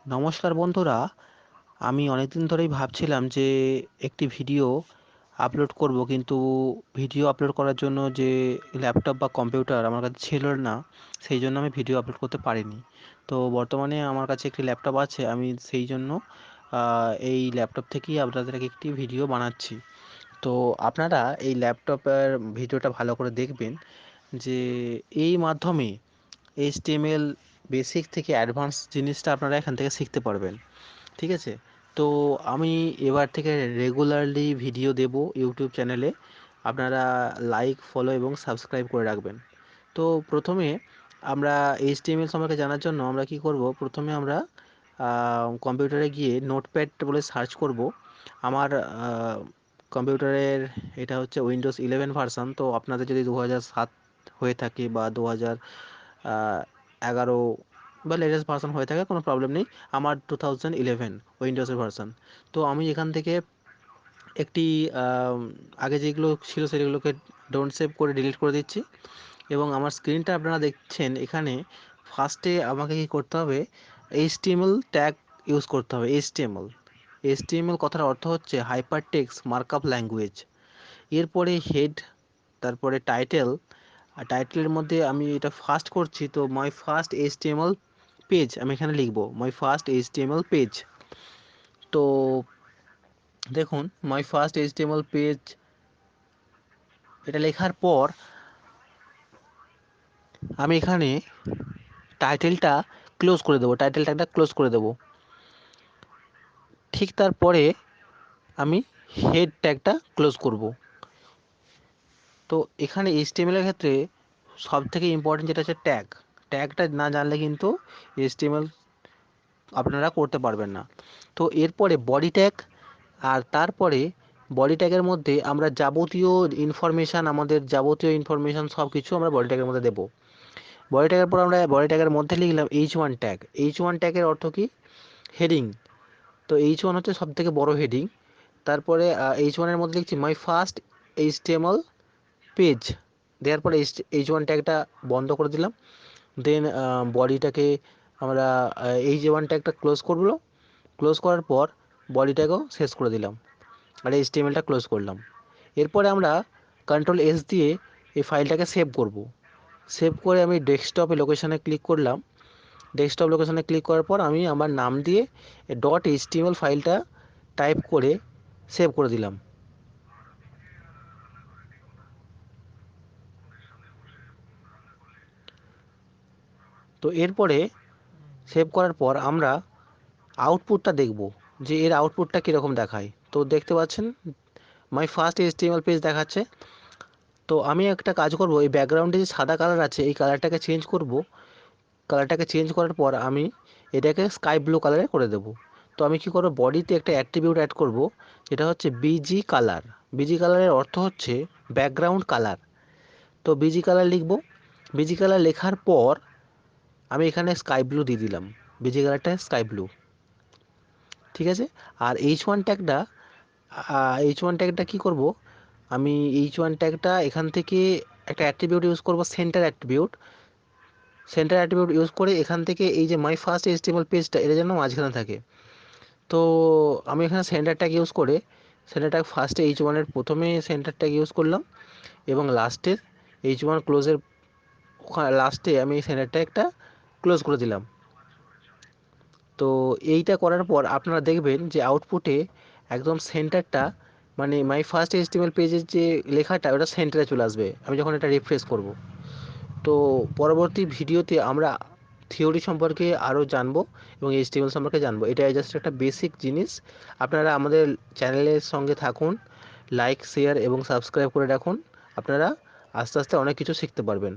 নমস্কার বন্ধুরা। আমি অনেকদিন ধরেই ভাবছিলাম যে একটি ভিডিও আপলোড করব, কিন্তু ভিডিও আপলোড করার জন্য যে ল্যাপটপ বা কম্পিউটার আমার কাছে ছিল না, সেই জন্য আমি ভিডিও আপলোড করতে পারিনি। তো বর্তমানে আমার কাছে একটি ল্যাপটপ আছে, আমি সেই জন্য এই ল্যাপটপ থেকেই আপনাদেরকে একটি ভিডিও বানাচ্ছি। তো আপনারা এই ল্যাপটপের ভিডিওটা ভালো করে দেখবেন, যে এই মাধ্যমে এইচটিএমএল বেসিক থেকে অ্যাডভান্স জিনিসটা আপনারা এখান থেকে শিখতে পারবেন। ঠিক আছে? তো আমি এবার থেকে রেগুলারলি ভিডিও দেব ইউটিউব চ্যানেলে। আপনারা লাইক, ফলো এবং সাবস্ক্রাইব করে রাখবেন। তো প্রথমে আমরা এইচটিএমএল সম্পর্কে জানার জন্য আমরা কি করব, প্রথমে আমরা কম্পিউটারে গিয়ে নোটপ্যাড বলে সার্চ করব। আমার কম্পিউটারের এটা হচ্ছে উইন্ডোজ 11 ভার্সান। তো আপনাদের যদি 2007 হয়ে থাকে বা 2011 বা লেটেস্ট ভার্সন হয়ে থাকে, কোনো প্রবলেম নেই। আমার 2011 উইন্ডোজের ভার্সন। তো আমি এখান থেকে একটি আগে যেগুলো ছিল সেগুলোকে ডোন্ট সেভ করে ডিলিট করে দিচ্ছি। এবং আমার স্ক্রিনটা আপনারা দেখছেন এখানে। ফার্স্টে আমাকে কি করতে হবে, এইচটিএমএল ট্যাগ ইউজ করতে হবে। এইচটিএমএল কথার অর্থ হচ্ছে হাইপার টেক্সট মার্কআপ ল্যাঙ্গুয়েজ। এরপরে হেড, তারপরে টাইটেল। আর টাইটেলের মধ্যে আমি এটা ফার্স্ট করছি, তো মাই ফার্স্ট এইচটিএমএল পেজ আমি এখানে লিখব, মাই ফার্স্ট এইচটিএমএল পেজ। তো দেখুন, মাই ফার্স্ট এইচটিএমএল পেজ এটা লেখার পর আমি এখানে টাইটেলটা ক্লোজ করে দেবো, টাইটেল ট্যাগটা ক্লোজ করে দেবো। ঠিক তারপরে আমি হেড ট্যাগটা ক্লোজ করব। তো এখানে এইচটিএমএল এর ক্ষেত্রে সব থেকে ইম্পর্টেন্ট যেটা হচ্ছে ট্যাগ। ট্যাগটা না জানলে কিন্তু এইচটিএমএল আপনারা করতে পারবেন না। তো এরপরে বডি ট্যাগ, আর তারপরে বডি ট্যাগের মধ্যে আমরা যাবতীয় ইনফরমেশান, আমাদের যাবতীয় ইনফরমেশান সব কিছু আমরা বডি ট্যাগের মধ্যে দেবো। বডি ট্যাগের পর আমরা বডি ট্যাগের মধ্যে লিখলাম H1 ট্যাগ। H1 ট্যাগের অর্থ কি? হেডিং। তো H1 হচ্ছে সব থেকে বড় হেডিং। তারপরে H1 এর মধ্যে লিখছি মাই ফার্স্ট এইচটিএমএল পেজ। দেওয়ার পরে H1 ট্যাগটা বন্ধ করে দিলাম। দেন বডিটাকে আমরা H1 ট্যাগটা ক্লোজ করলো। ক্লোজ করার পর বডিটাকেও শেষ করে দিলাম, আর এইচটিএমএলটা ক্লোজ করলাম। এরপরে আমরা কন্ট্রোল S দিয়ে এই ফাইলটাকে সেভ করব। সেভ করে আমি ডেস্কটপে লোকেশানে ক্লিক করলাম। ডেস্কটপ লোকেশানে ক্লিক করার পর আমি আমার নাম দিয়ে .html ফাইলটা টাইপ করে সেভ করে দিলাম। তো এরপরে সেভ করার পর আমরা আউটপুটটা দেখব, যে এর আউটপুটটা কীরকম দেখায়। তো দেখতে পাচ্ছেন মাই ফার্স্ট এইচটিএমএল পেজ দেখাচ্ছে। তো আমি একটা কাজ করব, এই ব্যাকগ্রাউন্ডে যে সাদা কালার আছে এই কালারটাকে চেঞ্জ করব। কালারটাকে চেঞ্জ করার পর আমি এটাকে স্কাই ব্লু কালারে করে দেব। তো আমি কি করব, বডিতে একটা অ্যাট্রিবিউট অ্যাড করব, যেটা হচ্ছে বিজি কালার। বিজি কালারের অর্থ হচ্ছে ব্যাকগ্রাউন্ড কালার। তো বিজি কালার লিখব। বিজি কালার লেখার পর আমি এখানে স্কাই ব্লু দিয়ে দিলাম। বিজি কালারটা স্কাই ব্লু। ঠিক আছে? আর এইচ ওয়ান ট্যাগটা কী করব, আমি এইচ ওয়ান ট্যাগটা এখান থেকে একটা অ্যাট্রিবিউট ইউজ করব, centre attribute. Centre attribute use করে এখান থেকে এই যে মাই ফার্স্ট এইচটিএমএল পেজটা, এটা যেন মাঝখানে থাকে। তো আমি এখানে সেন্টার ট্যাগ ইউজ করে, সেন্টার ট্যাগ ফার্স্টে H1 প্রথমে সেন্টার ট্যাগ ইউজ করলাম, এবং লাস্টের H1 ক্লোজের লাস্টে আমি সেন্টার ট্যাগটা ক্লোজ করে দিলাম। তো এইটা করার পর আপনারা দেখবেন যে আউটপুটে একদম সেন্টারটা, মানে মাই ফার্স্ট এইচটিএমএল পেজের যে লেখাটা ওটা সেন্টারে চলে আসবে আমি যখন এটা রিফ্রেশ করব। তো পরবর্তী ভিডিওতে আমরা থিওরি সম্পর্কে আরও জানবো এবং এইচটিএমএল সম্পর্কে জানবো। এটা জাস্ট একটা বেসিক জিনিস। আপনারা আমাদের চ্যানেলের সঙ্গে থাকুন, লাইক, শেয়ার এবং সাবস্ক্রাইব করে রাখুন। আপনারা আস্তে আস্তে অনেক কিছু শিখতে পারবেন।